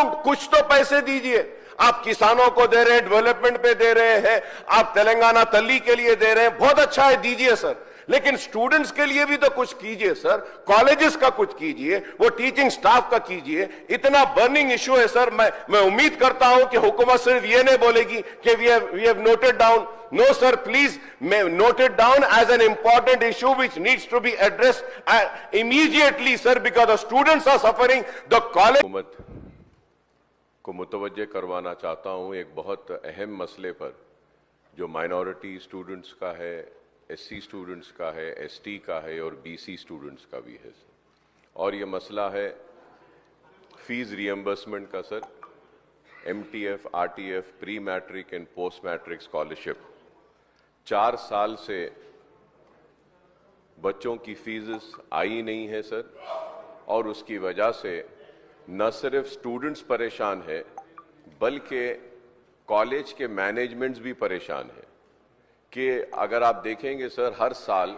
कुछ तो पैसे दीजिए। आप किसानों को दे रहे हैं, डेवलपमेंट पे दे रहे हैं, आप तेलंगाना तल्ली के लिए दे रहे हैं, बहुत अच्छा है, दीजिए सर। लेकिन स्टूडेंट्स के लिए भी तो कुछ कीजिए सर, कॉलेजेस का कुछ कीजिए, वो टीचिंग स्टाफ का कीजिए। इतना बर्निंग इशू है सर। मैं उम्मीद करता हूं कि हुकूमत सिर्फ ये नहीं बोलेगी कि we have noted down. No sir, please note it down as an important issue which needs to be addressed immediately sir, because the students are suffering, the college हुकूमत को मुतवज्जे करवाना चाहता हूं एक बहुत अहम मसले पर, जो माइनॉरिटी स्टूडेंट्स का है, एससी स्टूडेंट्स का है, एसटी का है और बीसी स्टूडेंट्स का भी है सर। और ये मसला है फीस रियम्बर्समेंट का sir. MTF, RTF, pre matric and post matric scholarship 4 साल से बच्चों की फीस आई नहीं है सर, और उसकी वजह से न सिर्फ स्टूडेंट्स परेशान है बल्कि कॉलेज के मैनेजमेंट्स भी परेशान है। कि अगर आप देखेंगे सर, हर साल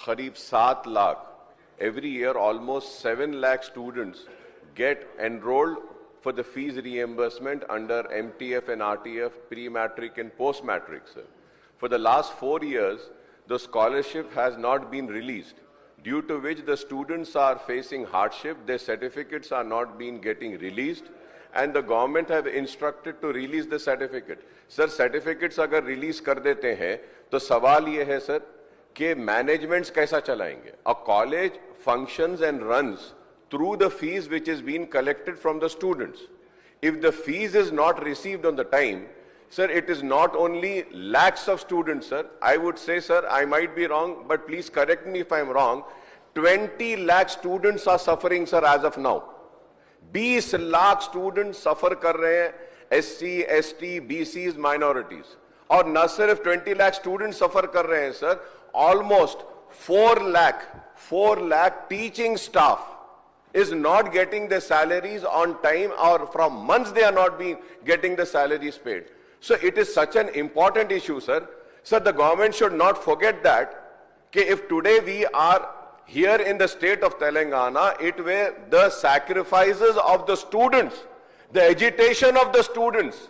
करीब 7 lakh, every year almost 7 lakh students gate enrolled for the fees reimbursement under MTF and RTF, pre-matric and post-matric, sir. For the last 4 years, the scholarship has not been released, due to which the students are facing hardship. Their certificates are not being getting released, and the government have instructed to release the certificate. Sir, certificates अगर release कर देते हैं, तो सवाल ये है sir कि managements कैसा चलाएंगे? A college functions and runs through the fees which is being collected from the students. If the fees is not received on the time, sir, it is not only lakhs of students, sir. I would say, sir, I might be wrong, but please correct me if I am wrong. 20 lakh students are suffering, sir, as of now. 20 lakh students suffer कर रहे हैं, SC, ST, BCs, minorities. और न सिर्फ 20 lakh students suffer कर रहे हैं, sir. Almost 4 lakh teaching staff is not getting their salaries on time, or from months they are not being getting the salaries paid. So it is such an important issue, sir. Sir, the government should not forget that, if today we are here in the state of Telangana, it were the sacrifices of the students, the agitation of the students,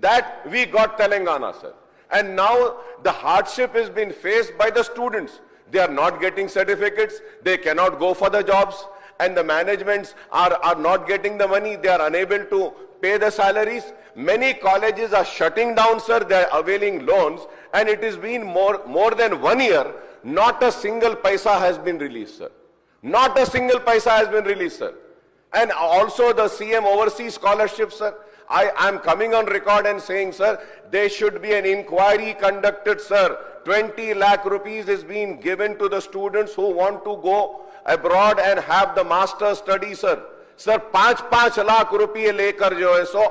that we got Telangana, sir. And now the hardship has been faced by the students. They are not getting certificates, they cannot go for the jobs, and the managements are not getting the money. They are unable to pay the salaries. Many colleges are shutting down, sir. They are availing loans, and it has been more than 1 year. Not a single paisa has been released, sir. Not a single paisa has been released, sir. And also the CM overseas scholarship, sir. I am coming on record and saying, sir, there should be an inquiry conducted, sir. 20 lakh rupees is being given to the students who want to go abroad and have the master study, sir. Sir 5-5 lakh रुपए लेकर जो है सो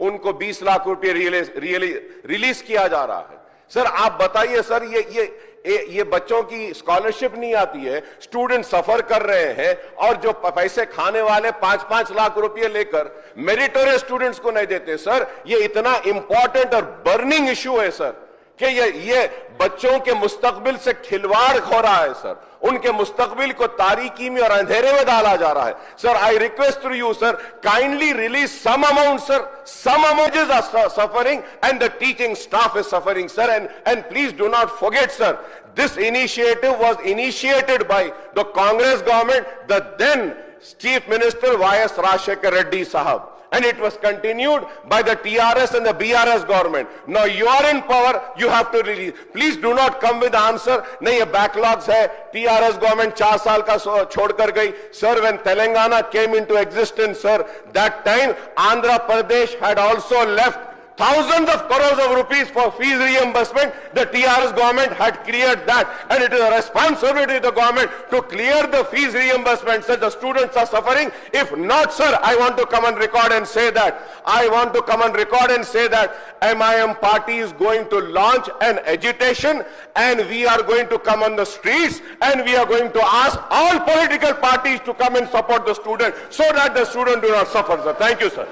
उनको 20 लाख रुपए release किया जा रहा है। सर आप बताइए सर, ये बच्चों की स्कॉलरशिप नहीं आती है, स्टूडेंट सफर कर रहे हैं, और जो पैसे खाने वाले 5-5 लाख रुपए लेकर मेरिटोरियस स्टूडेंट्स को नहीं देते। सर ये इतना इंपॉर्टेंट और बर्निंग इशू है सर कि ये बच्चों के मुस्तकबिल से खिलवाड़ हो रहा है सर। उनके मुस्तकबिल को तारीकी में और अंधेरे में डाला जा रहा है। Sir I request to you sir, kindly release some amount sir. Some amounts are suffering and the teaching staff is suffering, sir, and please do not forget, sir, this initiative was initiated by the Congress government, the then Chief Minister Y.S. Rajshekar Reddy Sahab, and it was continued by the TRS and the BRS government. Now you are in power, you have to release. Please do not come with the answer, नहीं ये backlogs है, TRS government 4 साल का छोड़कर गई. Sir, when Telangana came into existence, sir, that time Andhra Pradesh had also left thousands of crores of rupees for fees reimbursement. The TRS government had cleared that, and it is a responsibility of the government to clear the fees reimbursement. Sir, the students are suffering. If not, sir, I want to come on record and say that. I want to come on record and say that MIM party is going to launch an agitation, and we are going to come on the streets, and we are going to ask all political parties to come and support the student so that the student do not suffer, sir. Thank you, sir.